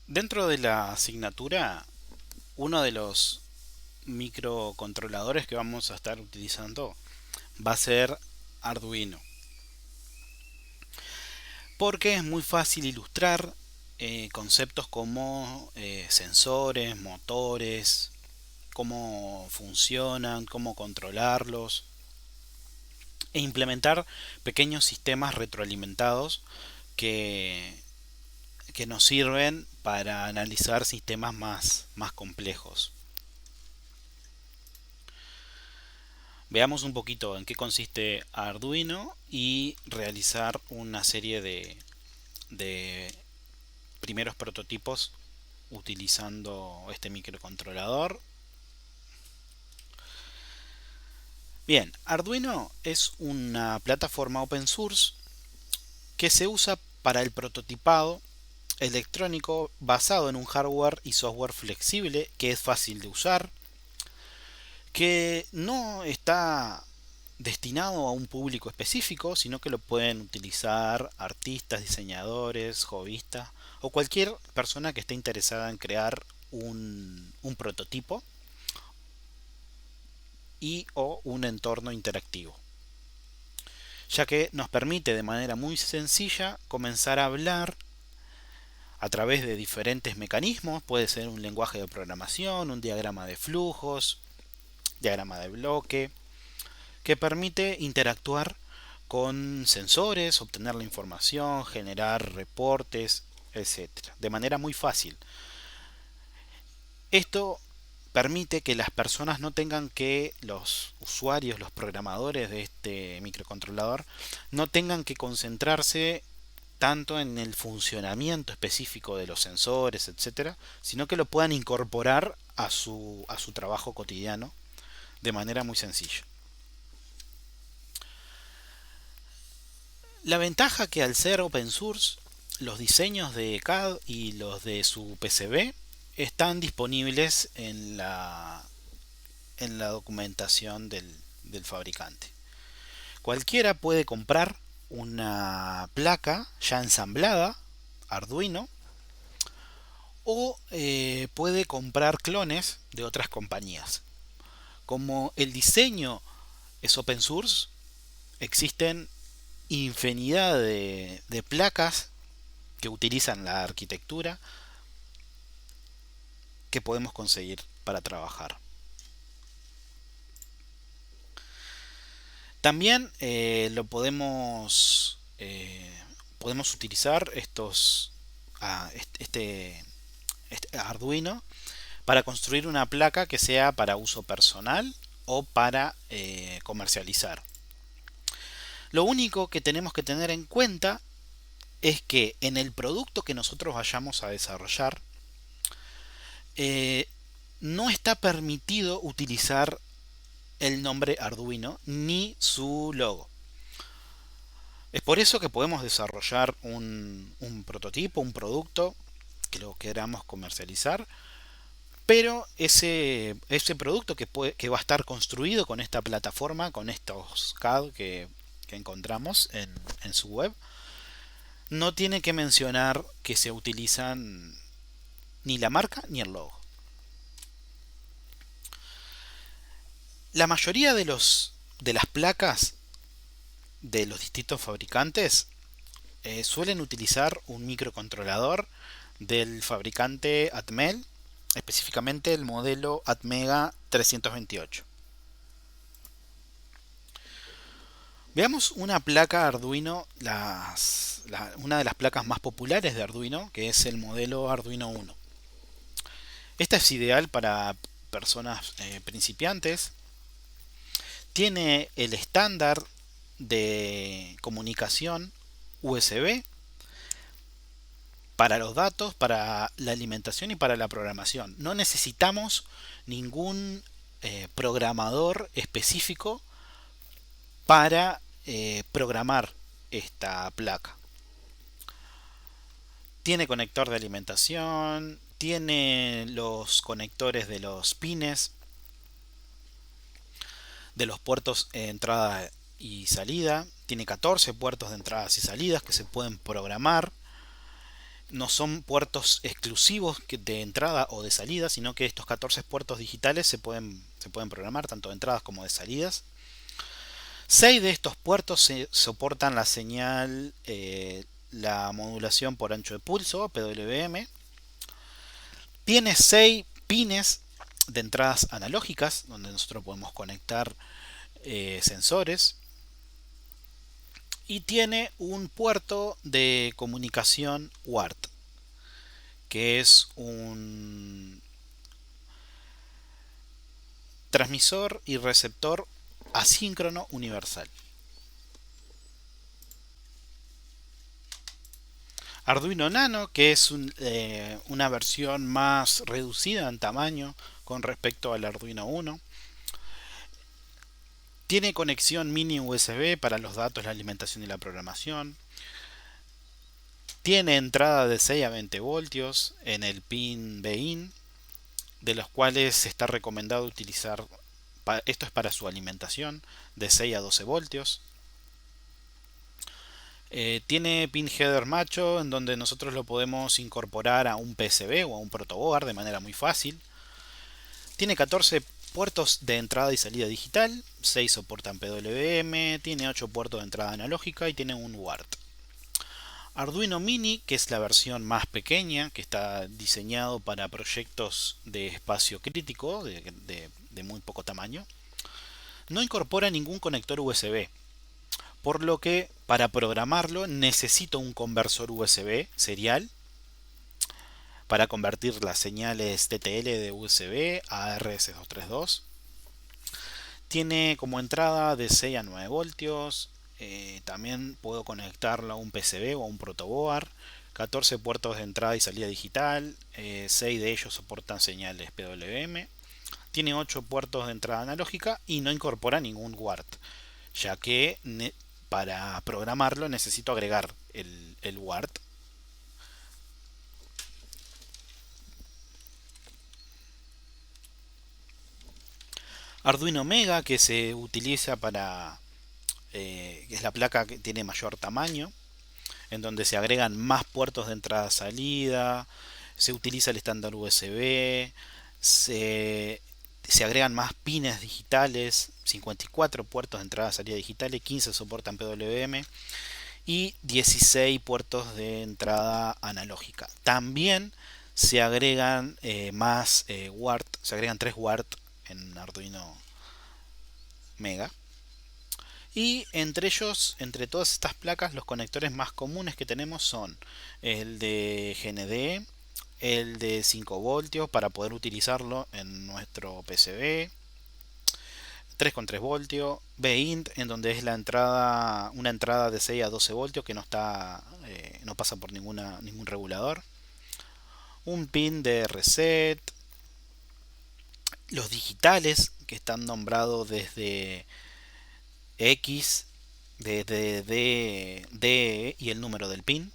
Dentro de la asignatura, uno de los microcontroladores que vamos a estar utilizando va a ser Arduino, porque es muy fácil ilustrar conceptos como sensores, motores, cómo funcionan, cómo controlarlos e implementar pequeños sistemas retroalimentados que, que nos sirven para analizar sistemas más complejos. Veamos un poquito en qué consiste Arduino y realizar una serie de primeros prototipos utilizando este microcontrolador. Bien, Arduino es una plataforma open source que se usa para el prototipado electrónico basado en un hardware y software flexible que es fácil de usar, que no está destinado a un público específico, sino que lo pueden utilizar artistas, diseñadores, hobbyistas o cualquier persona que esté interesada en crear un prototipo y o un entorno interactivo, ya que nos permite de manera muy sencilla comenzar a hablar a través de diferentes mecanismos. Puede ser un lenguaje de programación, un diagrama de flujos, diagrama de bloque, que permite interactuar con sensores, obtener la información, generar reportes, etcétera, de manera muy fácil. Esto permite que las personas no tengan que, los usuarios, los programadores de este microcontrolador, no tengan que concentrarse tanto en el funcionamiento específico de los sensores, etcétera, sino que lo puedan incorporar a su trabajo cotidiano de manera muy sencilla. La ventaja que al ser open source, los diseños de CAD y los de su PCB están disponibles en la documentación del fabricante. Cualquiera puede comprar una placa ya ensamblada, Arduino, o puede comprar clones de otras compañías. Como el diseño es open source, existen infinidad de placas que utilizan la arquitectura que podemos conseguir para trabajar. También podemos utilizar este Arduino para construir una placa que sea para uso personal o para comercializar. Lo único que tenemos que tener en cuenta es que en el producto que nosotros vayamos a desarrollar eh, no está permitido utilizar el nombre Arduino ni su logo. Es por eso que podemos desarrollar un prototipo, un producto que lo queramos comercializar, pero ese producto que va a estar construido con esta plataforma, con estos CAD que encontramos en su web, no tiene que mencionar que se utilizan ni la marca ni el logo. La mayoría de las placas de los distintos fabricantes suelen utilizar un microcontrolador del fabricante Atmel, específicamente el modelo Atmega 328. Veamos una placa Arduino, una de las placas más populares de Arduino, que es el modelo Arduino Uno. Esta es ideal para personas principiantes. Tiene el estándar de comunicación USB para los datos, para la alimentación y para la programación. No necesitamos ningún programador específico para programar esta placa. Tiene conector de alimentación, tiene los conectores de los pines, de los puertos de entrada y salida, tiene 14 puertos de entradas y salidas que se pueden programar. No son puertos exclusivos de entrada o de salida, sino que estos 14 puertos digitales se pueden programar tanto de entradas como de salidas. 6 de estos puertos soportan la señal, la modulación por ancho de pulso, PWM. Tiene 6 pines de entradas analógicas, donde nosotros podemos conectar sensores. Y tiene un puerto de comunicación UART, que es un transmisor y receptor asíncrono universal. Arduino Nano, que es una versión más reducida en tamaño con respecto al Arduino Uno. Tiene conexión mini USB para los datos, la alimentación y la programación. Tiene entrada de 6 a 20 voltios en el pin BIN, de los cuales está recomendado utilizar, esto es para su alimentación, de 6 a 12 voltios. Tiene pin header macho, en donde nosotros lo podemos incorporar a un PCB o a un protoboard de manera muy fácil. Tiene 14 puertos de entrada y salida digital, 6 soportan PWM, tiene 8 puertos de entrada analógica y tiene un UART. Arduino Mini, que es la versión más pequeña, que está diseñado para proyectos de espacio crítico, de muy poco tamaño, no incorpora ningún conector USB, por lo que para programarlo necesito un conversor USB serial para convertir las señales TTL de USB a RS232. Tiene como entrada de 6 a 9 voltios. También puedo conectarlo a un PCB o a un protoboard. 14 puertos de entrada y salida digital. 6 de ellos soportan señales PWM. Tiene 8 puertos de entrada analógica y no incorpora ningún UART, ya que para programarlo necesito agregar el UART. Arduino Mega, que se utiliza para, que es la placa que tiene mayor tamaño, en donde se agregan más puertos de entrada-salida, se utiliza el estándar USB, se agregan más pines digitales, 54 puertos de entrada-salida digitales, 15 soportan PWM y 16 puertos de entrada analógica. También se agregan más UART, se agregan 3 UART en Arduino Mega. Y entre ellos, entre todas estas placas, los conectores más comunes que tenemos son el de GND, el de 5 voltios para poder utilizarlo en nuestro PCB, 3,3 voltios, BINT, en donde es una entrada de 6 a 12 voltios que no pasa por ningún regulador, un pin de reset, los digitales que están nombrados desde X, desde D y el número del pin.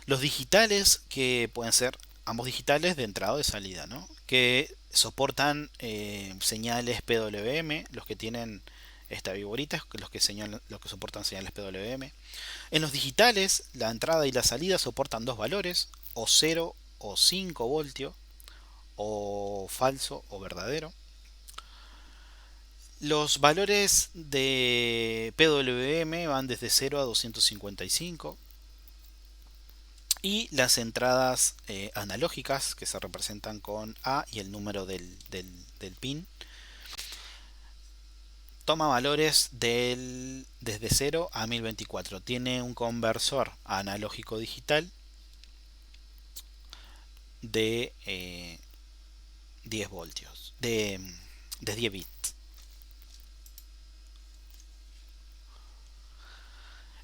Los digitales, que pueden ser ambos digitales de entrada o de salida, ¿no? Que soportan señales PWM, los que tienen esta viborita, los que soportan señales PWM. En los digitales, la entrada y la salida soportan dos valores, o 0 o 5 voltios, o falso o verdadero. Los valores de PWM van desde 0 a 255. Y las entradas analógicas, que se representan con A y el número del pin, toma valores desde 0 a 1024. Tiene un conversor analógico digital de 10 voltios, de 10 bits.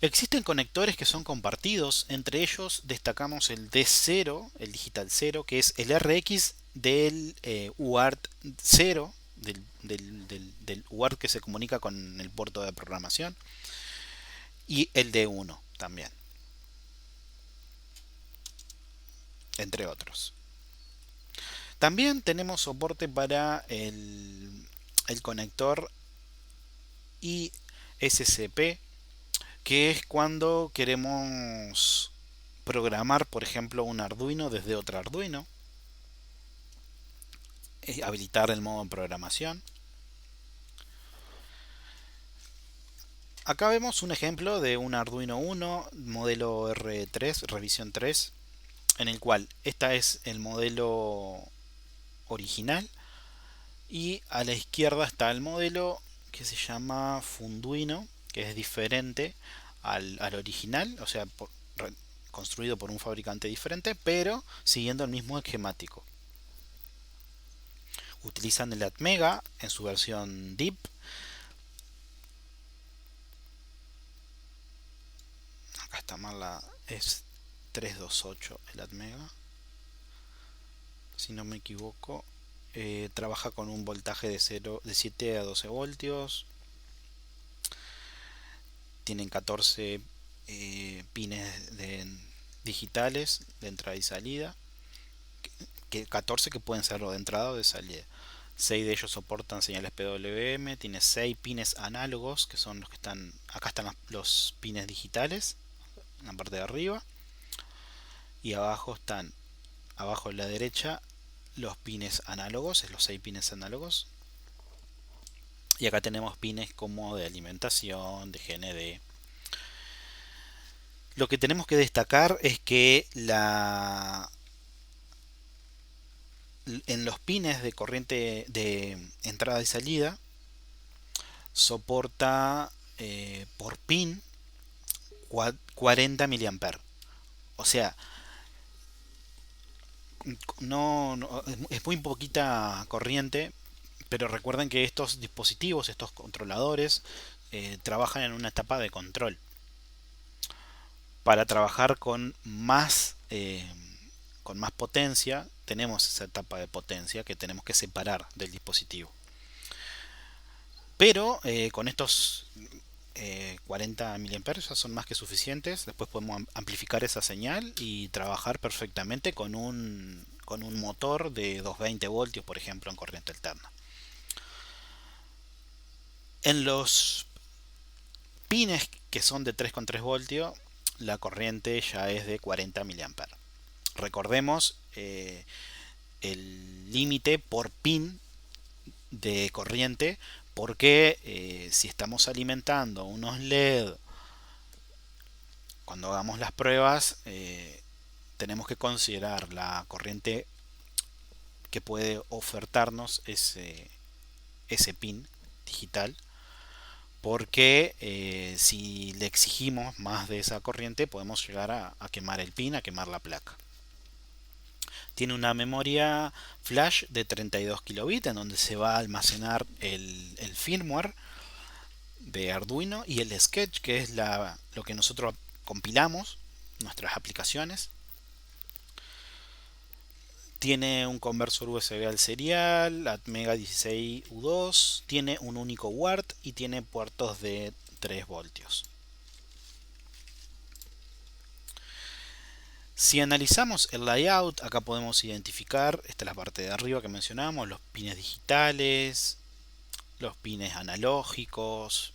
Existen conectores que son compartidos, entre ellos destacamos el D0, el digital 0, que es el RX del UART 0, del UART que se comunica con el puerto de programación, y el D1 también, entre otros. También tenemos soporte para el conector ISCP, que es cuando queremos programar, por ejemplo, un Arduino desde otro Arduino, habilitar el modo en programación. Acá vemos un ejemplo de un Arduino Uno modelo R3, revisión 3, en el cual esta es el modelo original y a la izquierda está el modelo que se llama Funduino, que es diferente al original, o sea, construido por un fabricante diferente, pero siguiendo el mismo esquemático. Utilizan el Atmega en su versión Deep. Acá está mal, es 328 el Atmega, si no me equivoco. Trabaja con un voltaje de 7 a 12 voltios. Tienen 14 pines digitales de entrada y salida. 14 que pueden ser de entrada o de salida. 6 de ellos soportan señales PWM. Tiene 6 pines análogos, que son los que están. Acá están los pines digitales, en la parte de arriba. Y abajo están, abajo a la derecha, los pines análogos, es los 6 pines análogos. Y acá tenemos pines como de alimentación, de GND. Lo que tenemos que destacar es que en los pines de corriente de entrada y salida soporta por pin 40 mA. O sea, es muy poquita corriente, pero recuerden que estos dispositivos, estos controladores, trabajan en una etapa de control. Para trabajar con más potencia, tenemos esa etapa de potencia que tenemos que separar del dispositivo. Pero con estos 40 mA ya son más que suficientes. Después podemos amplificar esa señal y trabajar perfectamente con un motor de 220 voltios, por ejemplo, en corriente alterna. En los pines que son de 3,3 voltios, la corriente ya es de 40 mA. Recordemos el límite por pin de corriente, porque si estamos alimentando unos LED cuando hagamos las pruebas, tenemos que considerar la corriente que puede ofertarnos ese pin digital, porque si le exigimos más de esa corriente podemos llegar a quemar el pin, a quemar la placa. Tiene una memoria flash de 32 kilobits en donde se va a almacenar el firmware de Arduino y el Sketch, que es lo que nosotros compilamos, nuestras aplicaciones. Tiene un conversor USB al serial, Atmega 16U2, tiene un único ward y tiene puertos de 3 voltios. Si analizamos el layout, acá podemos identificar, esta es la parte de arriba que mencionamos, los pines digitales, los pines analógicos.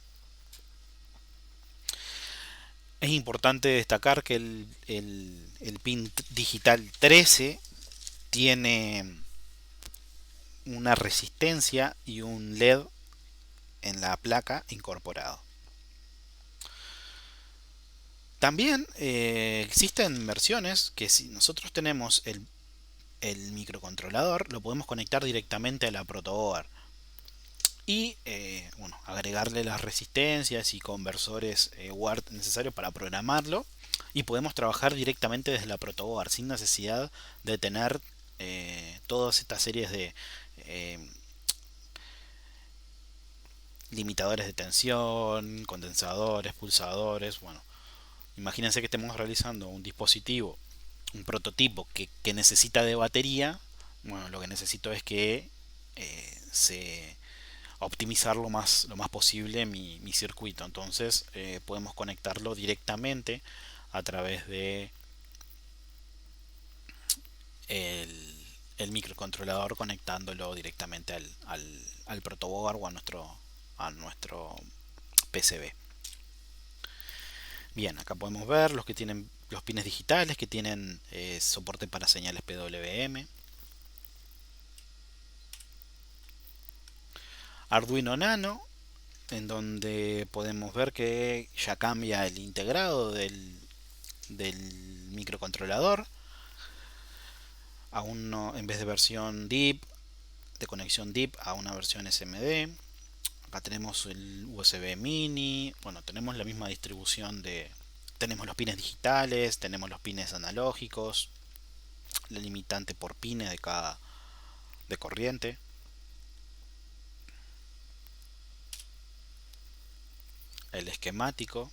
Es importante destacar que el pin digital 13 tiene una resistencia y un LED en la placa incorporado. También existen versiones que si nosotros tenemos el microcontrolador, lo podemos conectar directamente a la protoboard y agregarle las resistencias y conversores WART necesarios para programarlo, y podemos trabajar directamente desde la protoboard sin necesidad de tener todas estas series de limitadores de tensión, condensadores, pulsadores. Bueno, imagínense que estemos realizando un dispositivo, un prototipo que necesita de batería. Bueno, lo que necesito es que se optimizar lo más posible mi circuito. Entonces podemos conectarlo directamente a través de el microcontrolador, conectándolo directamente al protoboard o a nuestro PCB. Bien, acá podemos ver los que tienen los pines digitales que tienen soporte para señales PWM. Arduino Nano, en donde podemos ver que ya cambia el integrado del microcontrolador a uno, en vez de versión DIP, de conexión DIP, a una versión SMD. Acá tenemos el USB mini. Bueno, tenemos la misma distribución de... Tenemos los pines digitales, tenemos los pines analógicos, la limitante por pines de cada de corriente. El esquemático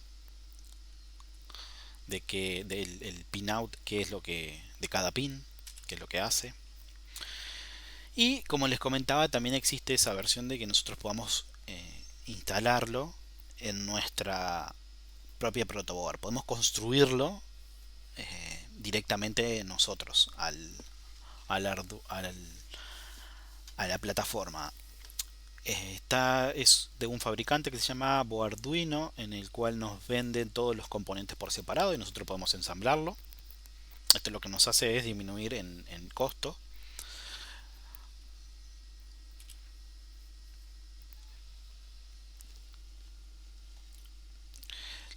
de que del el pinout, que es lo que de cada pin, que es lo que hace. Y como les comentaba, también existe esa versión de que nosotros podamos instalarlo en nuestra propia protoboard. Podemos construirlo directamente nosotros al a la plataforma. Esta es de un fabricante que se llama Boarduino, en el cual nos venden todos los componentes por separado y nosotros podemos ensamblarlo. Esto lo que nos hace es disminuir en costo.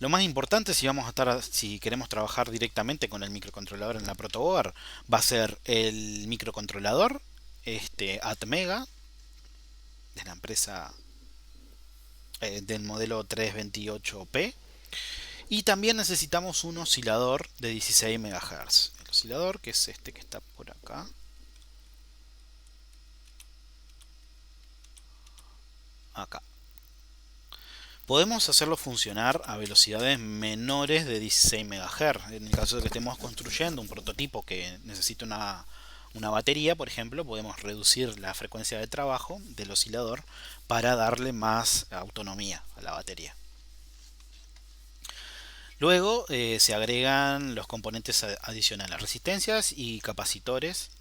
Lo más importante si queremos trabajar directamente con el microcontrolador en la protoboard, va a ser el microcontrolador, este Atmega, de la empresa del modelo 328P. Y también necesitamos un oscilador de 16 MHz. El oscilador, que es este que está por acá. Acá. Podemos hacerlo funcionar a velocidades menores de 16 MHz. En el caso de que estemos construyendo un prototipo que necesite una batería, por ejemplo, podemos reducir la frecuencia de trabajo del oscilador para darle más autonomía a la batería. Luego se agregan los componentes adicionales, resistencias y capacitores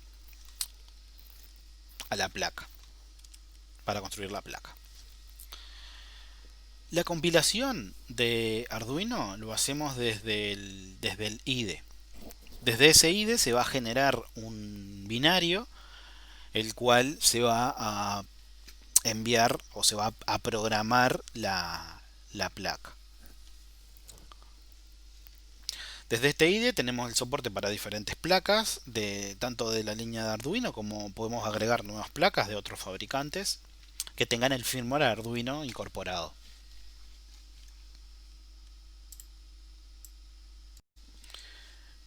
a la placa, para construir la placa. La compilación de Arduino lo hacemos desde el IDE. Desde ese IDE se va a generar un binario, el cual se va a enviar o se va a programar la placa. Desde este IDE tenemos el soporte para diferentes placas, tanto de la línea de Arduino como podemos agregar nuevas placas de otros fabricantes que tengan el firmware Arduino incorporado.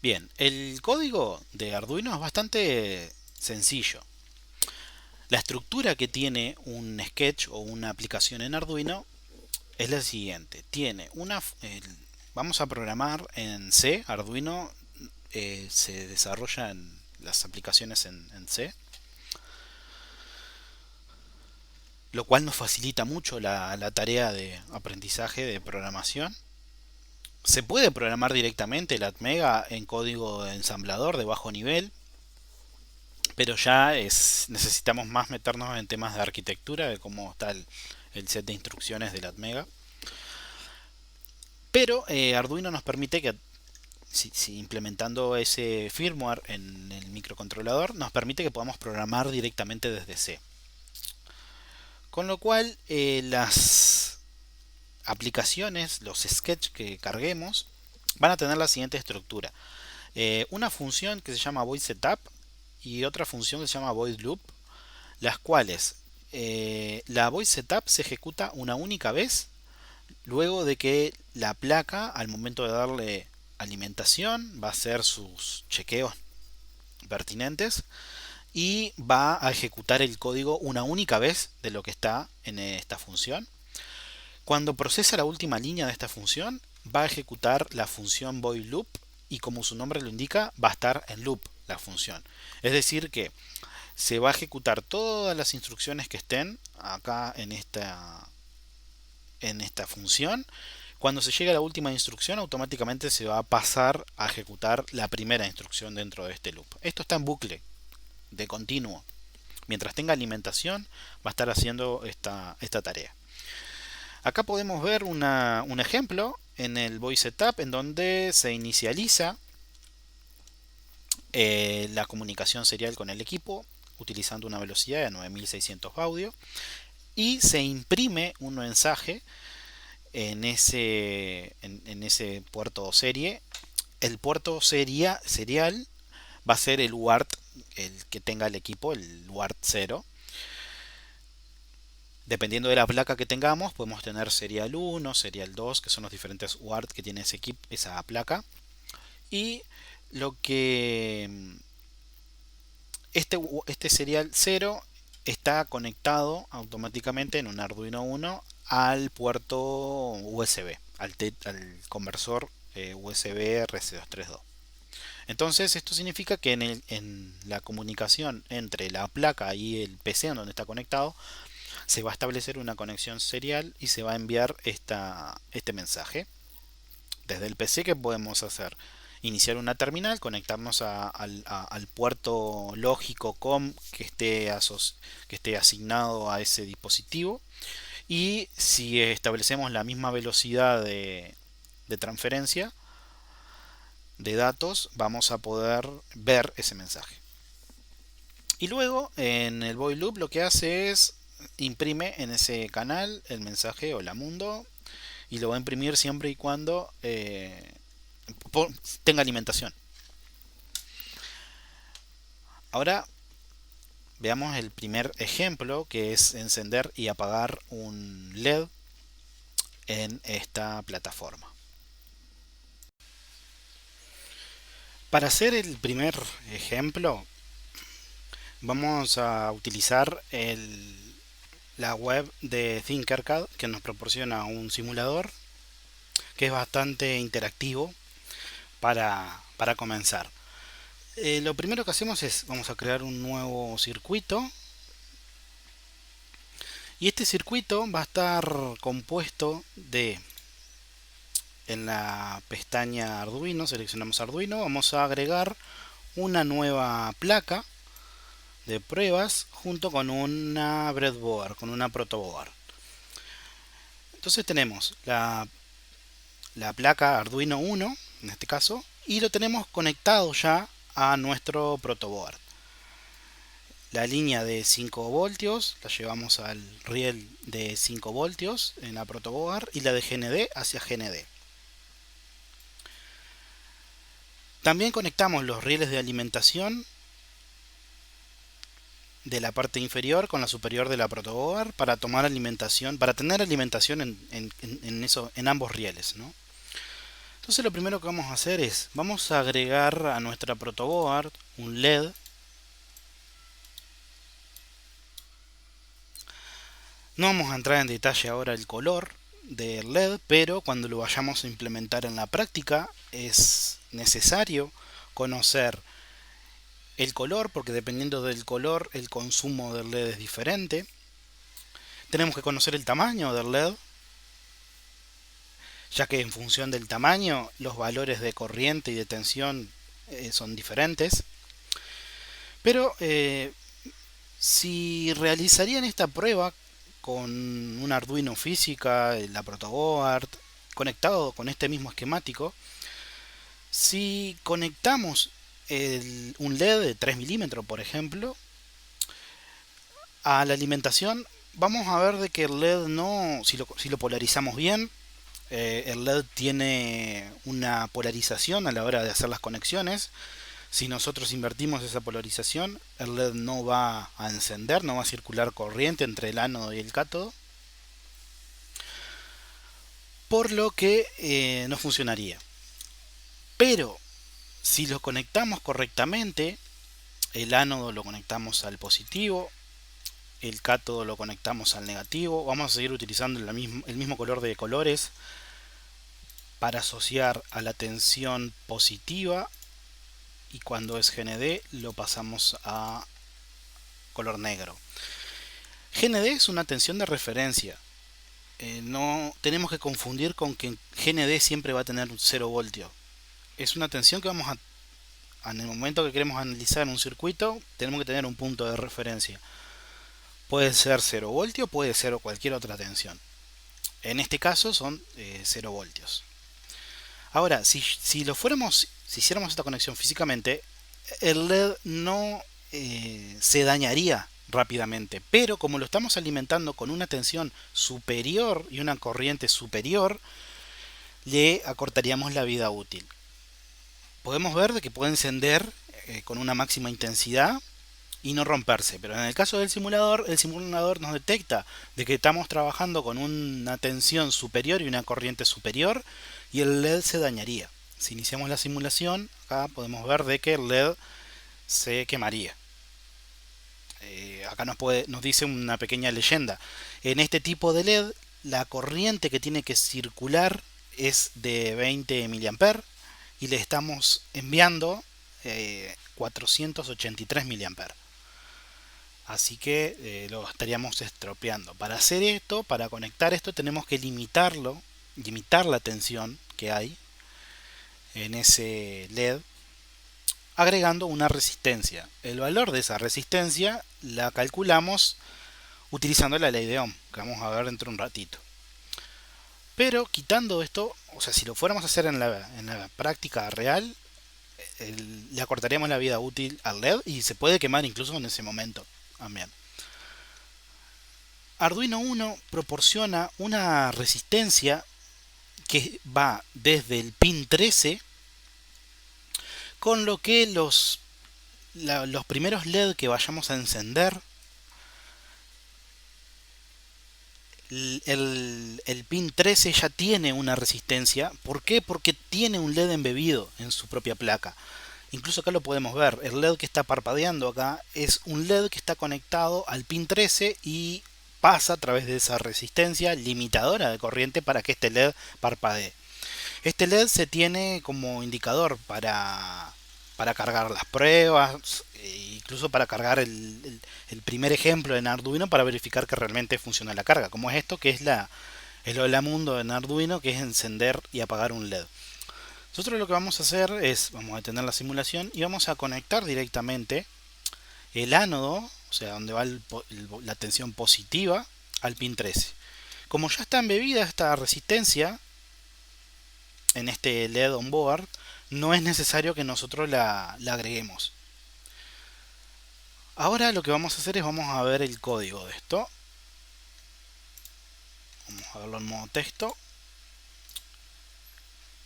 Bien, el código de Arduino es bastante sencillo. La estructura que tiene un sketch o una aplicación en Arduino es la siguiente. Vamos a programar en C. Arduino se desarrolla en las aplicaciones en C, lo cual nos facilita mucho la tarea de aprendizaje de programación. Se puede programar directamente el Atmega en código de ensamblador de bajo nivel, pero ya necesitamos más meternos en temas de arquitectura, de cómo está el set de instrucciones del Atmega. Pero Arduino nos permite que, si implementando ese firmware en el microcontrolador, nos permite que podamos programar directamente desde C. Con lo cual las aplicaciones, los sketches que carguemos, van a tener la siguiente estructura. Una función que se llama void setup y otra función que se llama void loop, las cuales la void setup se ejecuta una única vez luego de que la placa, al momento de darle alimentación, va a hacer sus chequeos pertinentes y va a ejecutar el código una única vez de lo que está en esta función. Cuando procesa la última línea de esta función, va a ejecutar la función void loop y, como su nombre lo indica, va a estar en loop la función. Es decir que se va a ejecutar todas las instrucciones que estén acá en esta función. Cuando se llega a la última instrucción, automáticamente se va a pasar a ejecutar la primera instrucción dentro de este loop. Esto está en bucle, de continuo. Mientras tenga alimentación, va a estar haciendo esta tarea. Acá podemos ver un ejemplo en el void setup en donde se inicializa la comunicación serial con el equipo utilizando una velocidad de 9600 baudio y se imprime un mensaje en ese puerto serie. El puerto serial va a ser el UART, el que tenga el equipo, el UART 0. Dependiendo de la placa que tengamos, podemos tener serial 1, serial 2, que son los diferentes UART que tiene esa placa. Y lo que este serial 0 está conectado automáticamente en un Arduino 1 al puerto USB, al conversor USB RC232. Entonces esto significa que en la comunicación entre la placa y el PC en donde está conectado se va a establecer una conexión serial y se va a enviar este mensaje. Desde el PC, ¿qué podemos hacer? Iniciar una terminal, conectarnos al puerto lógico COM que esté asignado a ese dispositivo, y si establecemos la misma velocidad de transferencia de datos, vamos a poder ver ese mensaje. Y luego en el void loop lo que hace es imprime en ese canal el mensaje hola mundo, y lo va a imprimir siempre y cuando tenga alimentación. Ahora veamos el primer ejemplo, que es encender y apagar un LED en esta plataforma. Para hacer el primer ejemplo vamos a utilizar la web de Tinkercad, que nos proporciona un simulador que es bastante interactivo para comenzar. Lo primero que hacemos es, vamos a crear un nuevo circuito, y este circuito va a estar compuesto de, en la pestaña Arduino, seleccionamos Arduino, vamos a agregar una nueva placa de pruebas junto con una breadboard, con una protoboard. Entonces tenemos la placa Arduino 1, en este caso, y lo tenemos conectado ya a nuestro protoboard. La línea de 5 voltios la llevamos al riel de 5 voltios en la protoboard, y la de GND hacia GND. También conectamos los rieles de alimentación de la parte inferior con la superior de la protoboard para tomar alimentación, para tener alimentación en ambos rieles, ¿no? Entonces lo primero que vamos a hacer es, vamos a agregar a nuestra protoboard un LED. No vamos a entrar en detalle ahora el color del LED, pero cuando lo vayamos a implementar en la práctica es necesario conocer el color, porque dependiendo del color el consumo del LED es diferente. Tenemos que conocer el tamaño del LED, ya que en función del tamaño los valores de corriente y de tensión son diferentes. Pero si realizarían esta prueba con un Arduino física, la protoboard, conectado con este mismo esquemático, si conectamos un LED de 3 milímetros, por ejemplo, a la alimentación, vamos a ver de que el LED no, si lo polarizamos bien, el LED tiene una polarización a la hora de hacer las conexiones. Si nosotros invertimos esa polarización, el LED no va a encender, no va a circular corriente entre el ánodo y el cátodo, por lo que no funcionaría. Pero si lo conectamos correctamente, el ánodo lo conectamos al positivo, el cátodo lo conectamos al negativo, vamos a seguir utilizando el mismo color de colores para asociar a la tensión positiva, y cuando es GND lo pasamos a color negro. GND es una tensión de referencia. No tenemos que confundir con que GND siempre va a tener un 0 voltio. Es una tensión que vamos en el momento que queremos analizar un circuito, tenemos que tener un punto de referencia. Puede ser 0 voltio, puede ser cualquier otra tensión. En este caso son 0 voltios. Ahora, si hiciéramos esta conexión físicamente, el LED no se dañaría rápidamente, pero como lo estamos alimentando con una tensión superior y una corriente superior, le acortaríamos la vida útil. Podemos ver de que puede encender con una máxima intensidad y no romperse, pero en el caso del simulador, el simulador nos detecta de que estamos trabajando con una tensión superior y una corriente superior y el LED se dañaría. Si iniciamos la simulación, acá podemos ver de que el LED se quemaría. Acá nos dice una pequeña leyenda. En este tipo de LED, la corriente que tiene que circular es de 20 mA y le estamos enviando 483 mA. Así que lo estaríamos estropeando. Para hacer esto, para conectar esto, tenemos que limitar la tensión que hay en ese LED, agregando una resistencia. El valor de esa resistencia la calculamos utilizando la ley de Ohm, que vamos a ver dentro de un ratito. Pero quitando esto, o sea, si lo fuéramos a hacer en la práctica real, le acortaríamos la vida útil al LED y se puede quemar incluso en ese momento también. Arduino Uno proporciona una resistencia que va desde el pin 13, con lo que los primeros LED que vayamos a encender, el pin 13 ya tiene una resistencia. ¿Por qué? Porque tiene un LED embebido en su propia placa. Incluso acá lo podemos ver, el LED que está parpadeando acá es un LED que está conectado al pin 13 y pasa a través de esa resistencia limitadora de corriente para que este LED parpadee. Este LED se tiene como indicador para cargar las pruebas, incluso para cargar el primer ejemplo en Arduino para verificar que realmente funciona la carga, como es esto que es el Hola Mundo en Arduino, que es encender y apagar un LED. Nosotros lo que vamos a hacer es, vamos a detener la simulación y vamos a conectar directamente el ánodo, o sea, donde va la tensión positiva, al pin 13. Como ya está embebida esta resistencia en este LED on board, no es necesario que nosotros la agreguemos. Ahora lo que vamos a hacer es vamos a ver el código de esto. Vamos a verlo en modo texto.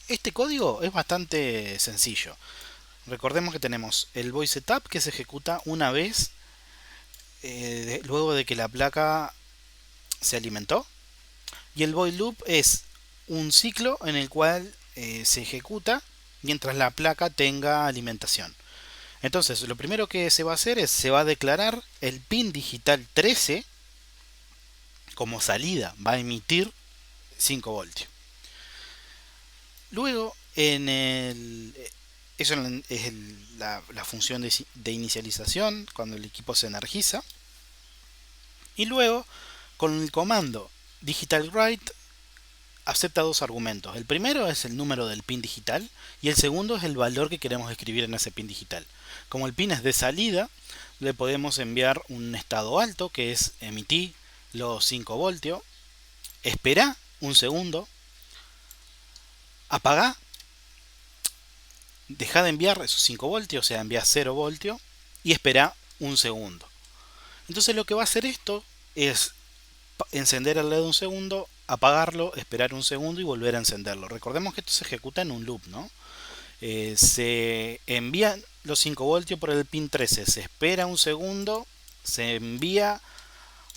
Este código es bastante sencillo. Recordemos que tenemos el void setup que se ejecuta una vez luego de que la placa se alimentó, y el void loop es un ciclo en el cual se ejecuta mientras la placa tenga alimentación. Entonces lo primero que se va a hacer es se va a declarar el pin digital 13 como salida, va a emitir 5 voltios. Luego eso es la función de inicialización cuando el equipo se energiza. Y luego con el comando digital write acepta dos argumentos. El primero es el número del pin digital y el segundo es el valor que queremos escribir en ese pin digital. Como el pin es de salida, le podemos enviar un estado alto que es emitir los 5 voltios, espera un segundo, apaga, deja de enviar esos 5 voltios, o sea, envía 0 voltios y espera un segundo. Entonces lo que va a hacer esto es encender el LED un segundo, apagarlo, esperar un segundo y volver a encenderlo. Recordemos que esto se ejecuta en un loop, ¿no? Se envían los 5 voltios por el pin 13, se espera un segundo, se envía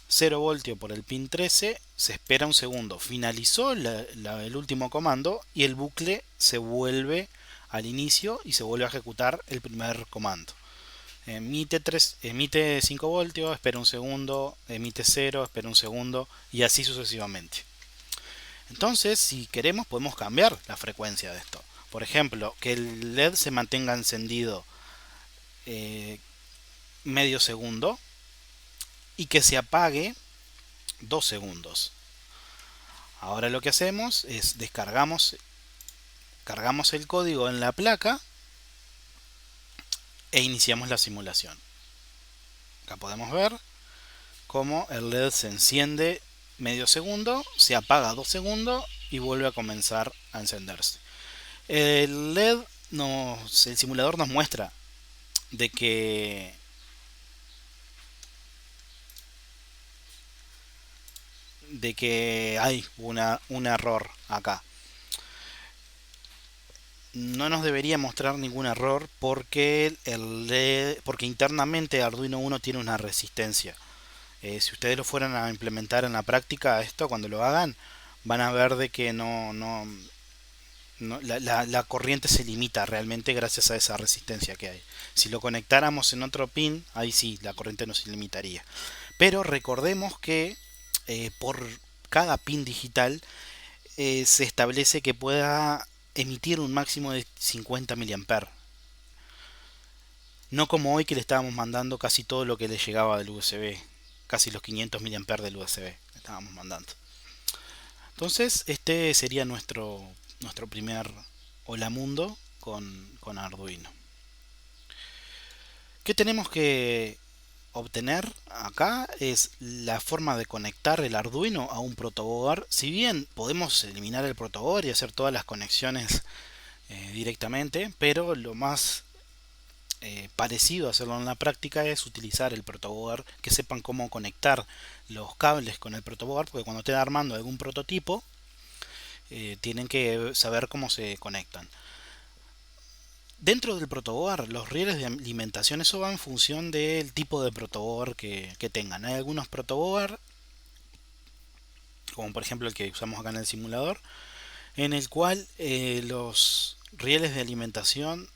0 voltios por el pin 13, se espera un segundo, finalizó el último comando y el bucle se vuelve al inicio y se vuelve a ejecutar el primer comando. Emite 5 voltios, espera un segundo, emite 0, espera un segundo y así sucesivamente. Entonces, si queremos, podemos cambiar la frecuencia de esto. Por ejemplo, que el LED se mantenga encendido medio segundo y que se apague 2 segundos. Ahora lo que hacemos es cargamos el código en la placa e iniciamos la simulación. Acá podemos ver cómo el LED se enciende medio segundo, se apaga 2 segundos y vuelve a comenzar a encenderse. El simulador nos muestra de que hay un error acá. No nos debería mostrar ningún error porque porque internamente Arduino Uno tiene una resistencia. Si ustedes lo fueran a implementar en la práctica, esto cuando lo hagan, van a ver de que la corriente se limita realmente gracias a esa resistencia que hay. Si lo conectáramos en otro pin, ahí sí, la corriente no se limitaría. Pero recordemos que por cada pin digital se establece que pueda emitir un máximo de 50 mA. No como hoy que le estábamos mandando casi todo lo que le llegaba del USB. Casi los 500 mA del USB le estábamos mandando. Entonces, este sería nuestro primer hola mundo con Arduino. ¿Qué tenemos que obtener acá? Es la forma de conectar el Arduino a un protoboard. Si bien podemos eliminar el protoboard y hacer todas las conexiones directamente, pero lo más parecido a hacerlo en la práctica es utilizar el protoboard, que sepan cómo conectar los cables con el protoboard, porque cuando estén armando algún prototipo tienen que saber cómo se conectan. Dentro del protoboard, los rieles de alimentación, eso va en función del tipo de protoboard que tengan. Hay algunos protoboard, como por ejemplo el que usamos acá en el simulador, en el cual los rieles de alimentación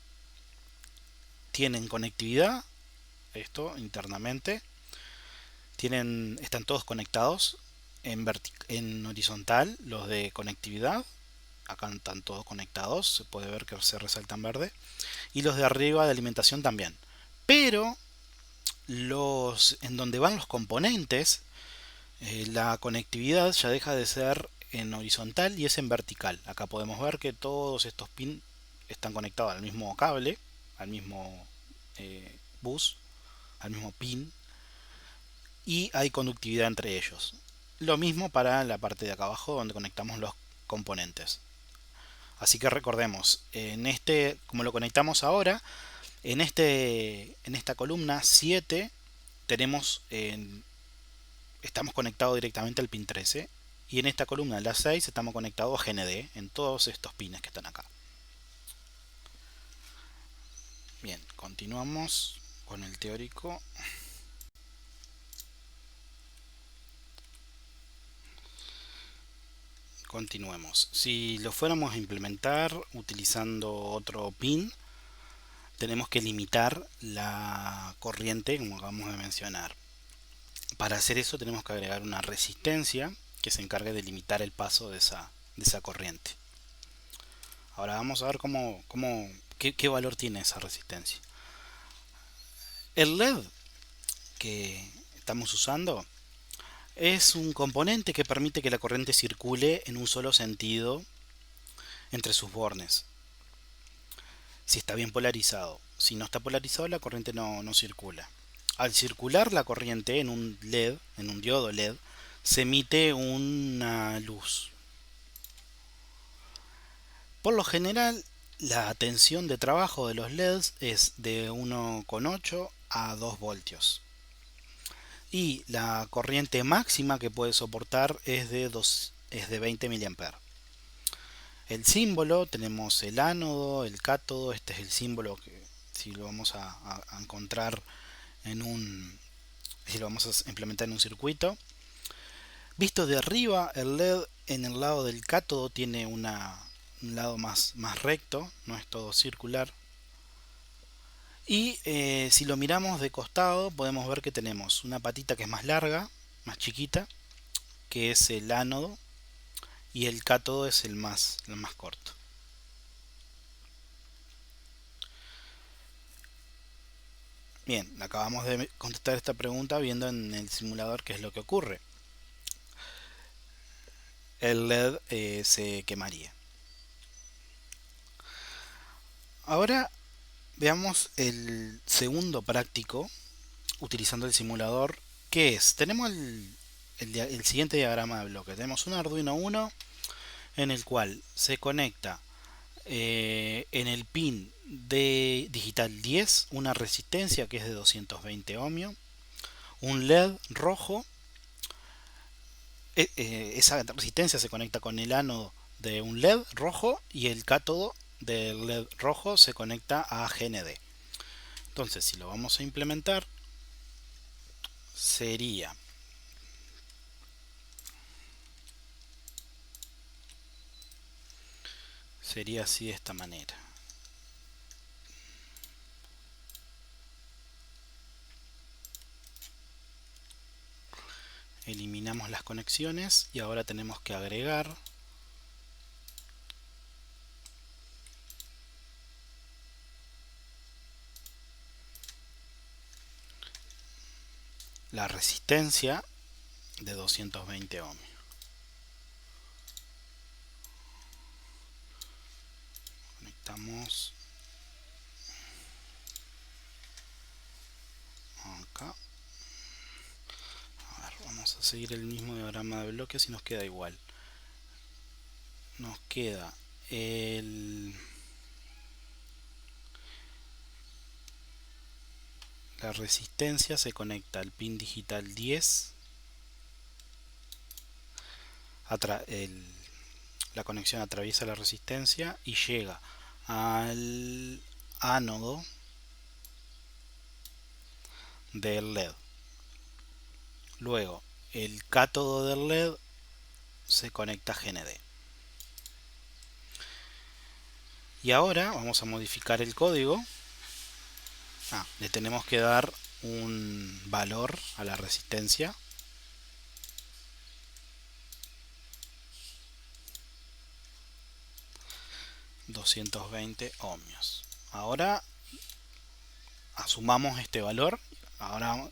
tienen conectividad, esto internamente, están todos conectados en horizontal, los de conectividad, acá están todos conectados, se puede ver que se resalta en verde, y los de arriba de alimentación también. Pero los en donde van los componentes, la conectividad ya deja de ser en horizontal y es en vertical. Acá podemos ver que todos estos pins están conectados al mismo cable, al mismo bus, al mismo pin, y hay conductividad entre ellos. Lo mismo para la parte de acá abajo donde conectamos los componentes. Así que recordemos, como lo conectamos ahora, en esta columna 7 estamos conectados directamente al pin 13, y en esta columna, la 6, estamos conectados a GND en todos estos pines que están acá. Bien, continuamos con el teórico. Continuemos. Si lo fuéramos a implementar utilizando otro pin, tenemos que limitar la corriente, como acabamos de mencionar. Para hacer eso tenemos que agregar una resistencia que se encargue de limitar el paso de esa corriente. Ahora vamos a ver qué valor tiene esa resistencia. El LED que estamos usando es un componente que permite que la corriente circule en un solo sentido entre sus bornes. Si está bien polarizado. Si no está polarizado, la corriente no circula. Al circular la corriente en un LED, en un diodo LED, se emite una luz. Por lo general, la tensión de trabajo de los LEDs es de 1,8 a 2 voltios. Y la corriente máxima que puede soportar es de 20 mA. El símbolo, tenemos el ánodo, el cátodo. Este es el símbolo que si lo vamos a encontrar si lo vamos a implementar en un circuito. Visto de arriba, el LED en el lado del cátodo tiene un lado más recto, no es todo circular. Y si lo miramos de costado, podemos ver que tenemos una patita que es más larga, más chiquita, que es el ánodo, y el cátodo es el más corto. Bien, acabamos de contestar esta pregunta viendo en el simulador qué es lo que ocurre. El LED se quemaría. Ahora veamos el segundo práctico utilizando el simulador, que es, tenemos el siguiente diagrama de bloque. Tenemos un Arduino Uno en el cual se conecta En el pin de digital 10 una resistencia que es de 220 ohmios, un LED rojo. Esa resistencia se conecta con el ánodo de un LED rojo y el cátodo del LED rojo se conecta a GND. Entonces, si lo vamos a implementar, sería así de esta manera. Eliminamos las conexiones y ahora tenemos que agregar la resistencia de 220 ohmios. Conectamos acá. A ver, vamos a seguir el mismo diagrama de bloques y nos queda igual. Nos queda la resistencia se conecta al pin digital 10. La conexión atraviesa la resistencia y llega al ánodo del LED. Luego, el cátodo del LED se conecta a GND. Y ahora vamos a modificar el código. Le tenemos que dar un valor a la resistencia. $220 ohmios. Ahora asumamos este valor. Ahora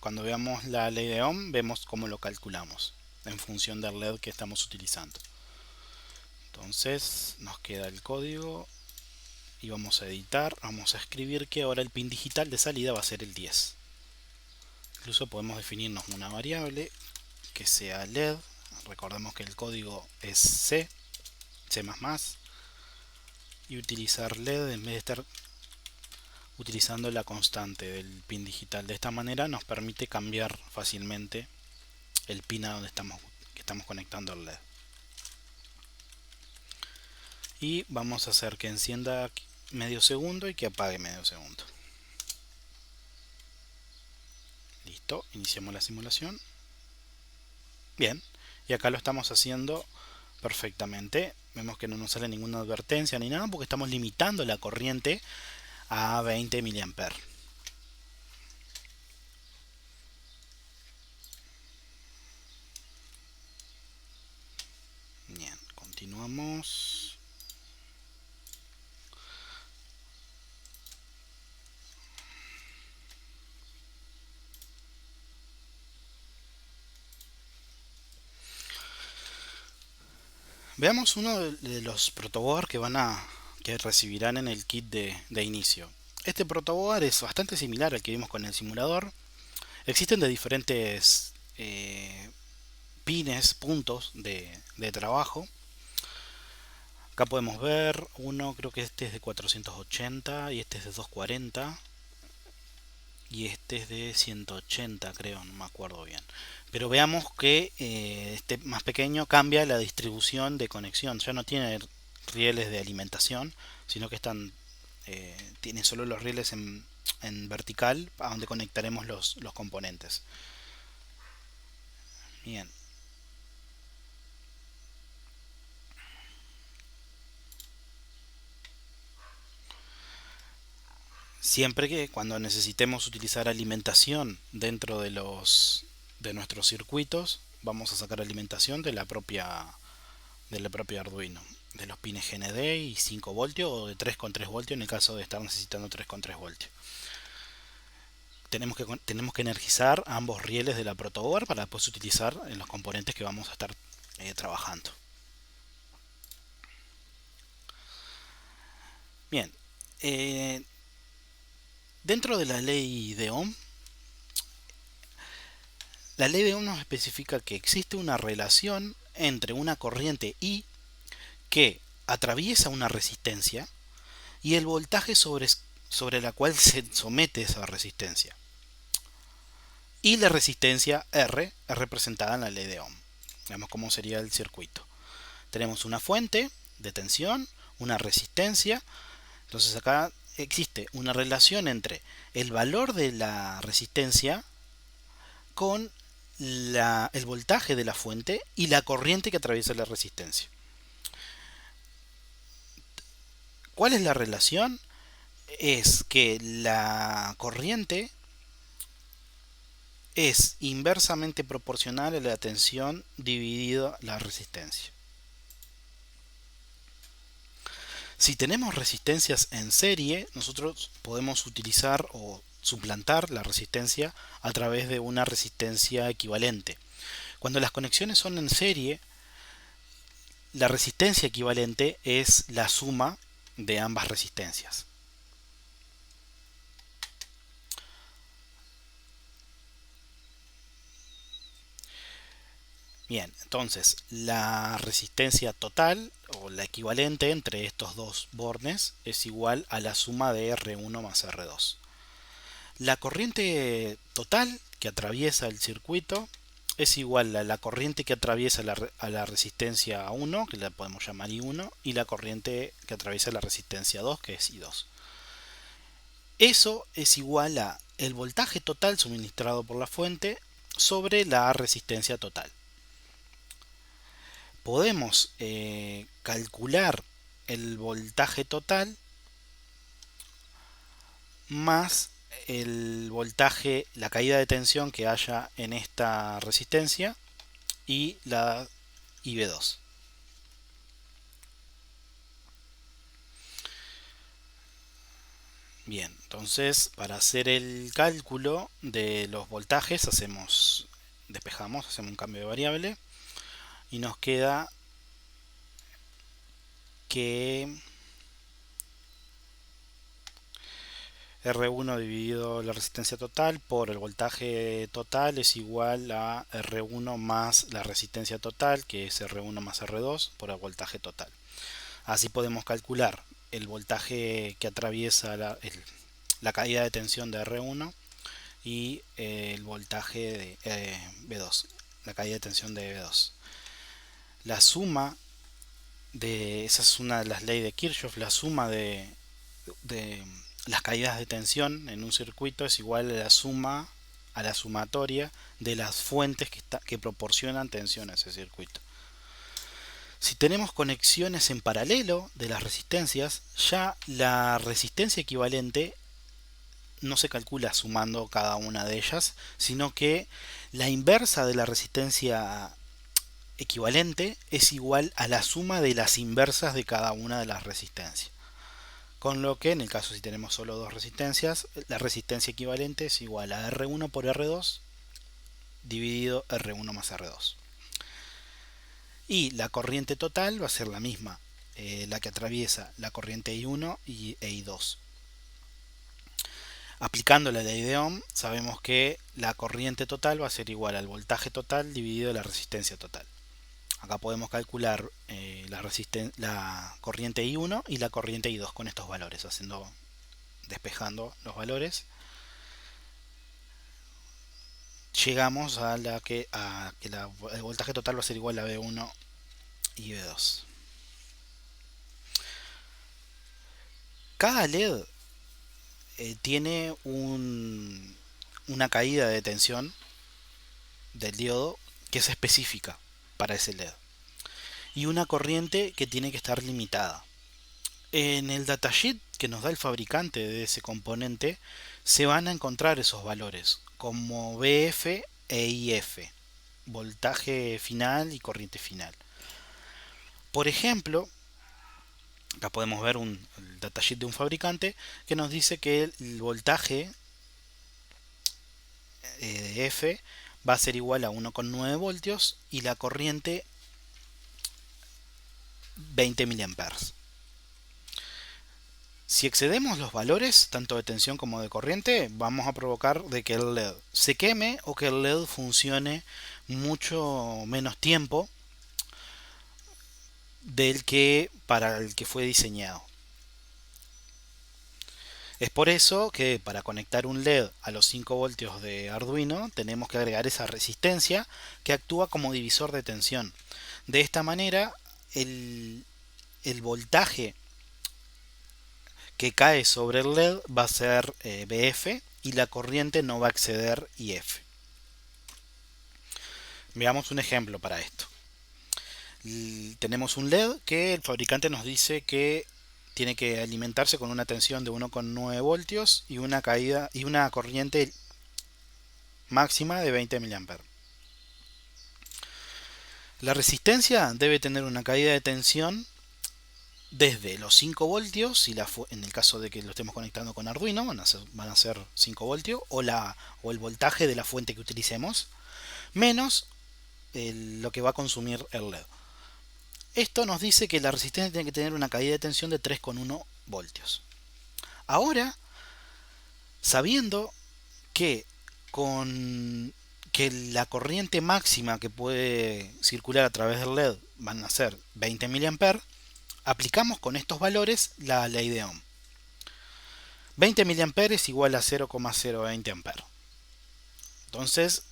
cuando veamos la ley de Ohm vemos cómo lo calculamos en función del LED que estamos utilizando. Entonces nos queda el código y vamos a editar, vamos a escribir que ahora el pin digital de salida va a ser el 10. Incluso podemos definirnos una variable que sea LED. Recordemos que el código es C++, y utilizar LED en vez de estar utilizando la constante del pin digital. De esta manera nos permite cambiar fácilmente el pin a donde estamos conectando el LED. Y vamos a hacer que encienda medio segundo y que apague medio segundo. Listo, iniciamos la simulación. Bien, y acá lo estamos haciendo perfectamente. Vemos que no nos sale ninguna advertencia ni nada porque estamos limitando la corriente a 20 mA. Bien, continuamos. Veamos uno de los protoboard que recibirán en el kit de inicio. Este protoboard es bastante similar al que vimos con el simulador. Existen de diferentes pines, puntos de trabajo. Acá podemos ver uno, creo que este es de 480 y este es de 240 y este es de 180, creo, no me acuerdo bien. Pero veamos que este más pequeño cambia la distribución de conexión. Ya no tiene rieles de alimentación, sino que tiene solo los rieles en vertical a donde conectaremos los componentes. Bien. Siempre que cuando necesitemos utilizar alimentación dentro de nuestros circuitos, vamos a sacar alimentación del propio Arduino, de los pines GND y 5 voltios o de 3,3 voltios en el caso de estar necesitando 3,3 voltios. Tenemos que energizar ambos rieles de la protoboard para después utilizar en los componentes que vamos a estar trabajando. Bien, dentro de la ley de Ohm, la ley de Ohm nos especifica que existe una relación entre una corriente I que atraviesa una resistencia y el voltaje sobre la cual se somete esa resistencia. Y la resistencia R es representada en la ley de Ohm. Veamos cómo sería el circuito. Tenemos una fuente de tensión, una resistencia. Entonces acá existe una relación entre el valor de la resistencia con el voltaje de la fuente y la corriente que atraviesa la resistencia. ¿Cuál es la relación? Es que la corriente es inversamente proporcional a la tensión dividido la resistencia. Si tenemos resistencias en serie, nosotros podemos utilizar o suplantar la resistencia a través de una resistencia equivalente. Cuando las conexiones son en serie, la resistencia equivalente es la suma de ambas resistencias. Bien, entonces la resistencia total o la equivalente entre estos dos bornes es igual a la suma de R1 más R2. La corriente total que atraviesa el circuito es igual a la corriente que atraviesa a la resistencia 1, que la podemos llamar I1, y la corriente que atraviesa la resistencia 2, que es I2. Eso es igual a el voltaje total suministrado por la fuente sobre la resistencia total. Podemos calcular el voltaje total más el voltaje, la caída de tensión que haya en esta resistencia y la IB2. Bien, entonces para hacer el cálculo de los voltajes despejamos, hacemos un cambio de variable y nos queda que R1 dividido la resistencia total por el voltaje total es igual a R1 más la resistencia total, que es R1 más R2 por el voltaje total. Así podemos calcular el voltaje que atraviesa la caída de tensión de R1 y el voltaje de B2, la caída de tensión de B2. La suma esa es una de las leyes de Kirchhoff, la suma de las caídas de tensión en un circuito es igual a la sumatoria de las fuentes que proporcionan tensión a ese circuito. Si tenemos conexiones en paralelo de las resistencias, ya la resistencia equivalente no se calcula sumando cada una de ellas, sino que la inversa de la resistencia equivalente es igual a la suma de las inversas de cada una de las resistencias. Con lo que en el caso si tenemos solo dos resistencias, la resistencia equivalente es igual a R1 por R2 dividido R1 más R2. Y la corriente total va a ser la misma, la que atraviesa la corriente I1 y I2. Aplicando la ley de Ohm, sabemos que la corriente total va a ser igual al voltaje total dividido la resistencia total. Acá podemos calcular la corriente I1 y la corriente I2 con estos valores, despejando los valores. Llegamos a que el voltaje total va a ser igual a B1 y B2. Cada LED tiene una caída de tensión del diodo que es específica para ese LED y una corriente que tiene que estar limitada. En el datasheet que nos da el fabricante de ese componente se van a encontrar esos valores como BF e IF, voltaje final y corriente final. Por ejemplo, acá podemos ver el datasheet de un fabricante que nos dice que el voltaje de F va a ser igual a 1,9 voltios y la corriente 20 mA. Si excedemos los valores tanto de tensión como de corriente, vamos a provocar de que el LED se queme o que el LED funcione mucho menos tiempo del que para el que fue diseñado. Es por eso que para conectar un LED a los 5 voltios de Arduino tenemos que agregar esa resistencia que actúa como divisor de tensión. De esta manera el voltaje que cae sobre el LED va a ser BF y la corriente no va a exceder IF. Veamos un ejemplo para esto. Tenemos un LED que el fabricante nos dice que tiene que alimentarse con una tensión de 1,9 voltios y una caída y una corriente máxima de 20 mA. La resistencia debe tener una caída de tensión desde los 5 voltios, si en el caso de que lo estemos conectando con Arduino, van a ser 5 voltios, o el voltaje de la fuente que utilicemos, menos lo que va a consumir el LED. Esto nos dice que la resistencia tiene que tener una caída de tensión de 3,1 voltios. Ahora, sabiendo que con que la corriente máxima que puede circular a través del LED van a ser 20 mA, aplicamos con estos valores la ley de Ohm. 20 mA es igual a 0,020 A. Entonces,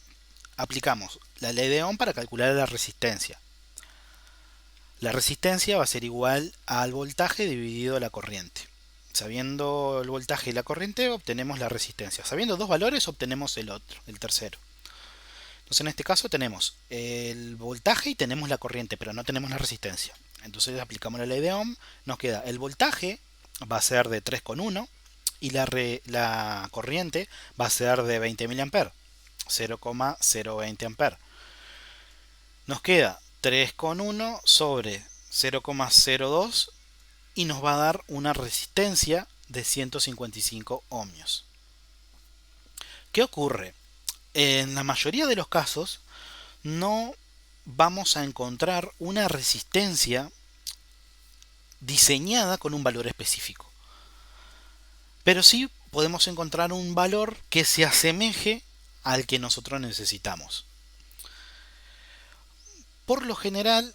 aplicamos la ley de Ohm para calcular la resistencia. La resistencia va a ser igual al voltaje dividido la corriente. Sabiendo el voltaje y la corriente obtenemos la resistencia. Sabiendo dos valores obtenemos el otro, el tercero. Entonces en este caso tenemos el voltaje y tenemos la corriente, pero no tenemos la resistencia. Entonces aplicamos la ley de Ohm, nos queda el voltaje va a ser de 3,1 y la corriente va a ser de 20 mA, 0,020 A. Nos queda 3,1 sobre 0,02 y nos va a dar una resistencia de 155 ohmios. ¿Qué ocurre? En la mayoría de los casos no vamos a encontrar una resistencia diseñada con un valor específico. Pero sí podemos encontrar un valor que se asemeje al que nosotros necesitamos. Por lo general,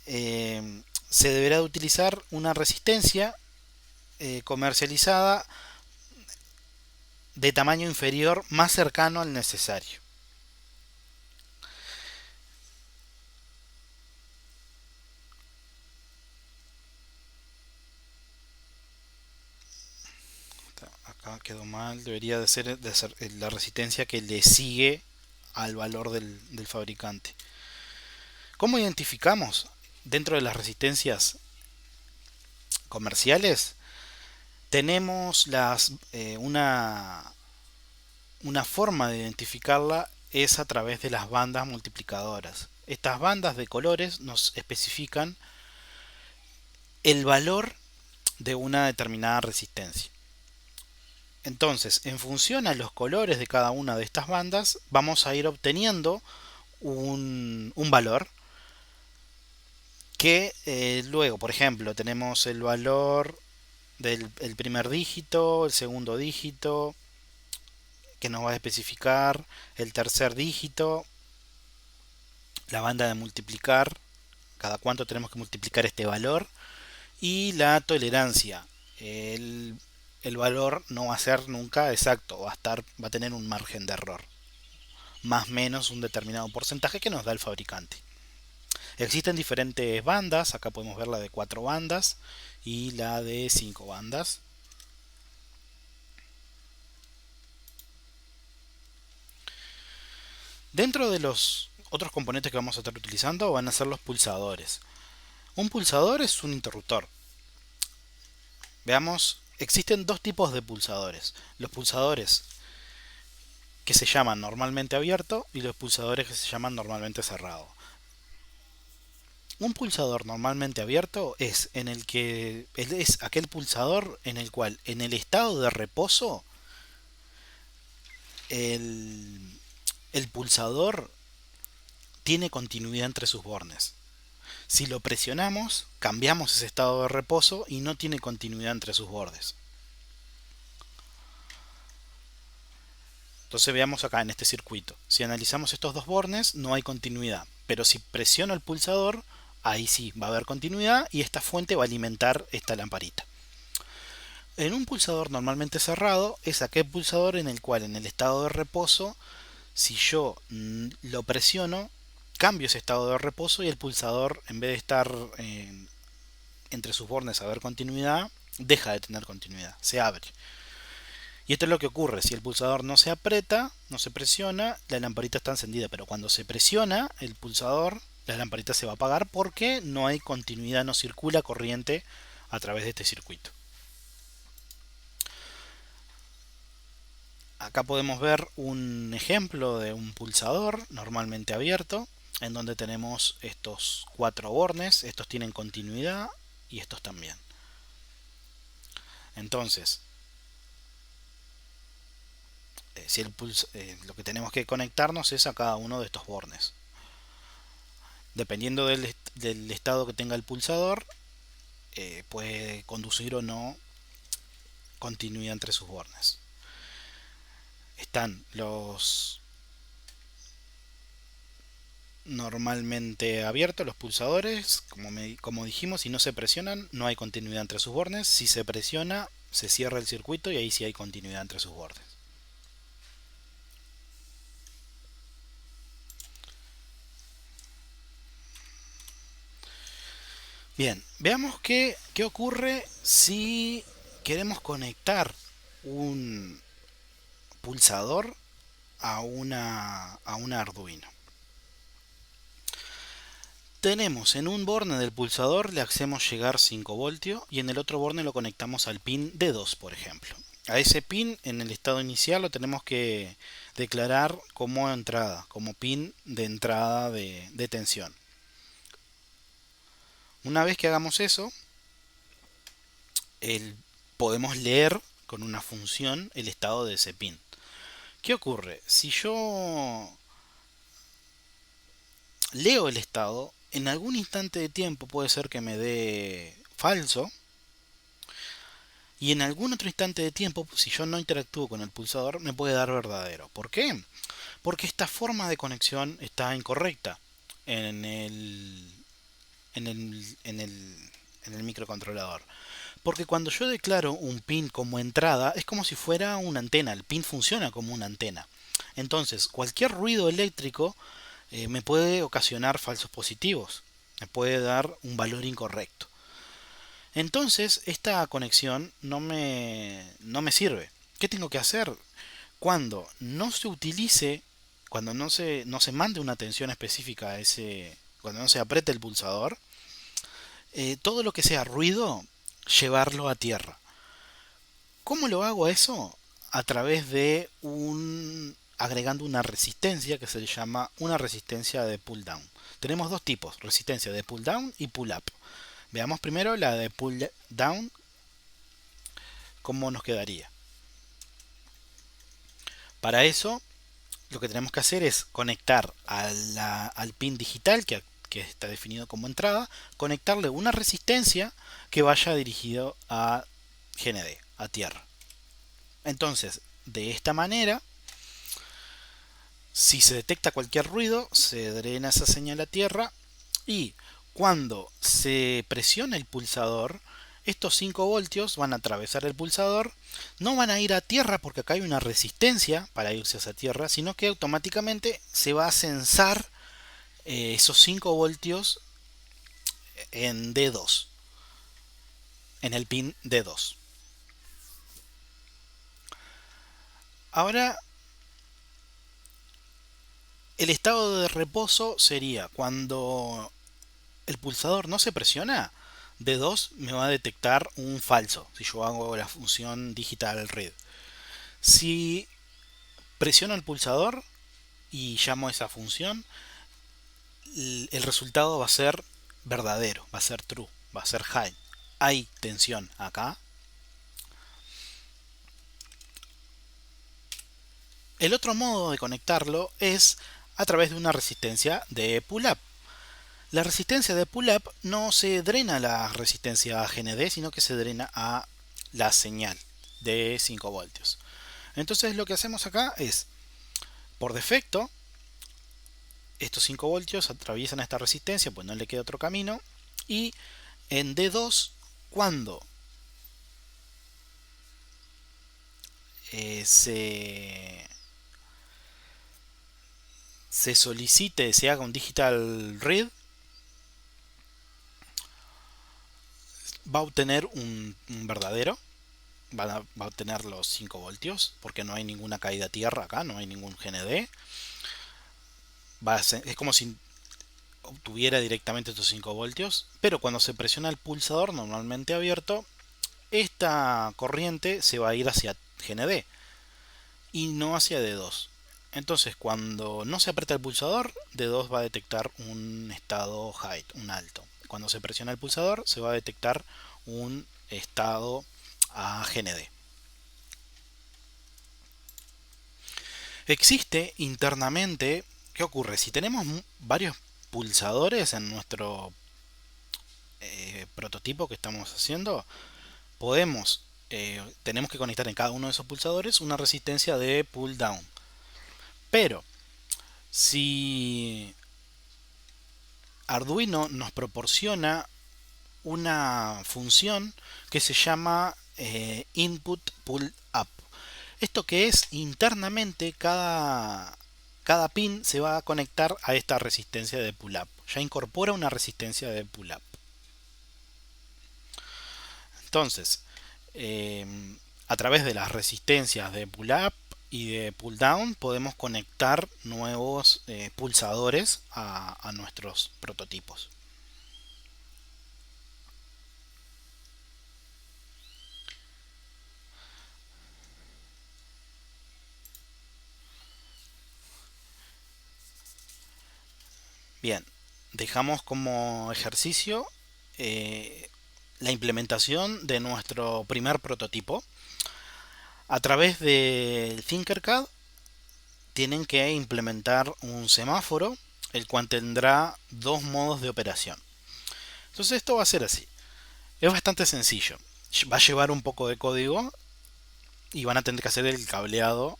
se deberá de utilizar una resistencia comercializada de tamaño inferior más cercano al necesario. Acá quedó mal, debería de ser la resistencia que le sigue al valor del fabricante. ¿Cómo identificamos dentro de las resistencias comerciales? Tenemos una forma de identificarla es a través de las bandas multiplicadoras. Estas bandas de colores nos especifican el valor de una determinada resistencia. Entonces, en función a los colores de cada una de estas bandas, vamos a ir obteniendo un valor que luego, por ejemplo, tenemos el valor del primer dígito, el segundo dígito, que nos va a especificar el tercer dígito, la banda de multiplicar, cada cuánto tenemos que multiplicar este valor, y la tolerancia. El valor no va a ser nunca exacto, va a tener un margen de error, más o menos un determinado porcentaje que nos da el fabricante. Existen diferentes bandas, acá podemos ver la de 4 bandas y la de 5 bandas. Dentro de los otros componentes que vamos a estar utilizando van a ser los pulsadores. Un pulsador es un interruptor. Veamos, existen dos tipos de pulsadores. Los pulsadores que se llaman normalmente abierto y los pulsadores que se llaman normalmente cerrado. Un pulsador normalmente abierto es aquel pulsador en el cual en el estado de reposo el pulsador tiene continuidad entre sus bornes. Si lo presionamos, cambiamos ese estado de reposo y no tiene continuidad entre sus bordes. Entonces veamos acá en este circuito. Si analizamos estos dos bornes, no hay continuidad. Pero si presiono el pulsador, ahí sí va a haber continuidad y esta fuente va a alimentar esta lamparita. En un pulsador normalmente cerrado es aquel pulsador en el cual en el estado de reposo, si yo lo presiono, cambio ese estado de reposo y el pulsador, en vez de estar entre sus bornes a ver continuidad, deja de tener continuidad, se abre. Y esto es lo que ocurre, si el pulsador no se aprieta, no se presiona, la lamparita está encendida, pero cuando se presiona el pulsador, la lamparita se va a apagar porque no hay continuidad, no circula corriente a través de este circuito. Acá podemos ver un ejemplo de un pulsador normalmente abierto, en donde tenemos estos 4 bornes, estos tienen continuidad y estos también. Entonces, si lo que tenemos que conectarnos es a cada uno de estos bornes. Dependiendo del estado que tenga el pulsador, puede conducir o no continuidad entre sus bornes. Están los normalmente abiertos, los pulsadores, como dijimos, si no se presionan no hay continuidad entre sus bornes. Si se presiona se cierra el circuito y ahí sí hay continuidad entre sus bordes. Bien, veamos qué ocurre si queremos conectar un pulsador a un Arduino. Tenemos en un borne del pulsador le hacemos llegar 5 voltios y en el otro borne lo conectamos al pin D2, por ejemplo. A ese pin en el estado inicial lo tenemos que declarar como entrada, como pin de entrada de tensión. Una vez que hagamos eso, podemos leer con una función el estado de ese pin. ¿Qué ocurre? Si yo leo el estado, en algún instante de tiempo puede ser que me dé falso y en algún otro instante de tiempo, si yo no interactúo con el pulsador, me puede dar verdadero. ¿Por qué? Porque esta forma de conexión está incorrecta en el, en el microcontrolador. Porque cuando yo declaro un pin como entrada, es como si fuera una antena. El pin funciona como una antena. Entonces, cualquier ruido eléctrico me puede ocasionar falsos positivos. Me puede dar un valor incorrecto. Entonces, esta conexión no me sirve. ¿Qué tengo que hacer? Cuando no se utilice, cuando no se mande una tensión específica a ese, cuando no se apriete el pulsador, todo lo que sea ruido, llevarlo a tierra. ¿Cómo lo hago eso? A través de agregando una resistencia que se le llama una resistencia de pull down. Tenemos dos tipos, resistencia de pull down y pull up. Veamos primero la de pull down, cómo nos quedaría. Para eso, lo que tenemos que hacer es conectar al pin digital que está definido como entrada, conectarle una resistencia que vaya dirigido a GND, a tierra. Entonces, de esta manera, si se detecta cualquier ruido, se drena esa señal a tierra y cuando se presiona el pulsador, estos 5 voltios van a atravesar el pulsador, no van a ir a tierra porque acá hay una resistencia para irse hacia tierra, sino que automáticamente se va a censar esos 5 voltios en D2, en el pin D2. Ahora, el estado de reposo sería cuando el pulsador no se presiona, D2 me va a detectar un falso si yo hago la función digital read. Si presiono el pulsador y llamo a esa función, el resultado va a ser verdadero, va a ser true, va a ser high. Hay tensión acá. El otro modo de conectarlo es a través de una resistencia de pull-up. La resistencia de pull-up no se drena la resistencia a GND, sino que se drena a la señal de 5 voltios. Entonces lo que hacemos acá es, por defecto, estos 5 voltios atraviesan esta resistencia, pues no le queda otro camino. Y en D2, cuando se solicite, se haga un digital read, va a obtener un verdadero, va a obtener los 5 voltios, porque no hay ninguna caída a tierra acá, no hay ningún GND. Es como si obtuviera directamente estos 5 voltios, pero cuando se presiona el pulsador normalmente abierto, esta corriente se va a ir hacia GND y no hacia D2. Entonces, cuando no se aprieta el pulsador, D2 va a detectar un estado high, un alto. Cuando se presiona el pulsador, se va a detectar un estado a GND. Existe internamente, ¿qué ocurre? Si tenemos varios pulsadores en nuestro prototipo que estamos haciendo, tenemos que conectar en cada uno de esos pulsadores una resistencia de pull down. Pero si Arduino nos proporciona una función que se llama input pull up. Esto que es internamente cada pin se va a conectar a esta resistencia de pull up. Ya incorpora una resistencia de pull up. Entonces, eh, a través de las resistencias de pull up y de pull down podemos conectar nuevos pulsadores a nuestros prototipos. Bien, dejamos como ejercicio la implementación de nuestro primer prototipo. A través del Tinkercad tienen que implementar un semáforo, el cual tendrá dos modos de operación. Entonces esto va a ser así. Es bastante sencillo. Va a llevar un poco de código y van a tener que hacer el cableado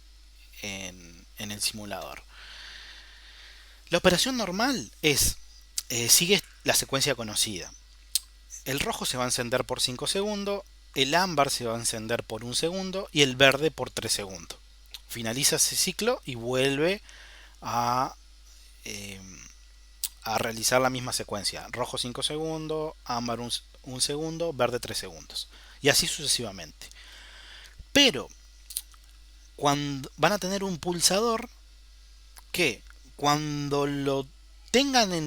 en el simulador. La operación normal sigue la secuencia conocida. El rojo se va a encender por 5 segundos, el ámbar se va a encender por 1 segundo y el verde por 3 segundos. Finaliza ese ciclo y vuelve a, eh, a realizar la misma secuencia. Rojo 5 segundos, ámbar 1 segundo, verde 3 segundos. Y así sucesivamente. Pero cuando van a tener un pulsador que cuando lo tengan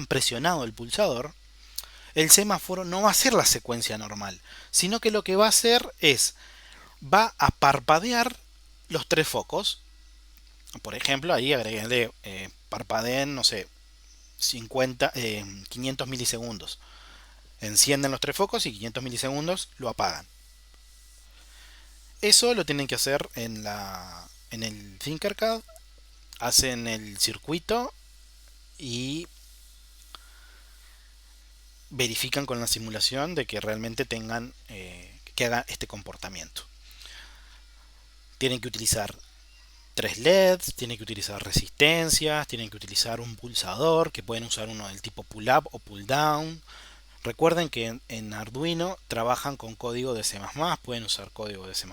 presionado el pulsador, el semáforo no va a ser la secuencia normal, sino que lo que va a hacer va a parpadear los tres focos. Por ejemplo, ahí agregué parpadeen, no sé, 500 milisegundos. Encienden los tres focos y 500 milisegundos lo apagan. Eso lo tienen que hacer en el Tinkercad. Hacen el circuito y verifican con la simulación de que realmente que hagan este comportamiento. Tienen que utilizar 3 LEDs, tienen que utilizar resistencias, tienen que utilizar un pulsador, que pueden usar uno del tipo pull up o pull down. Recuerden que en Arduino trabajan con código de C++, pueden usar código de C++.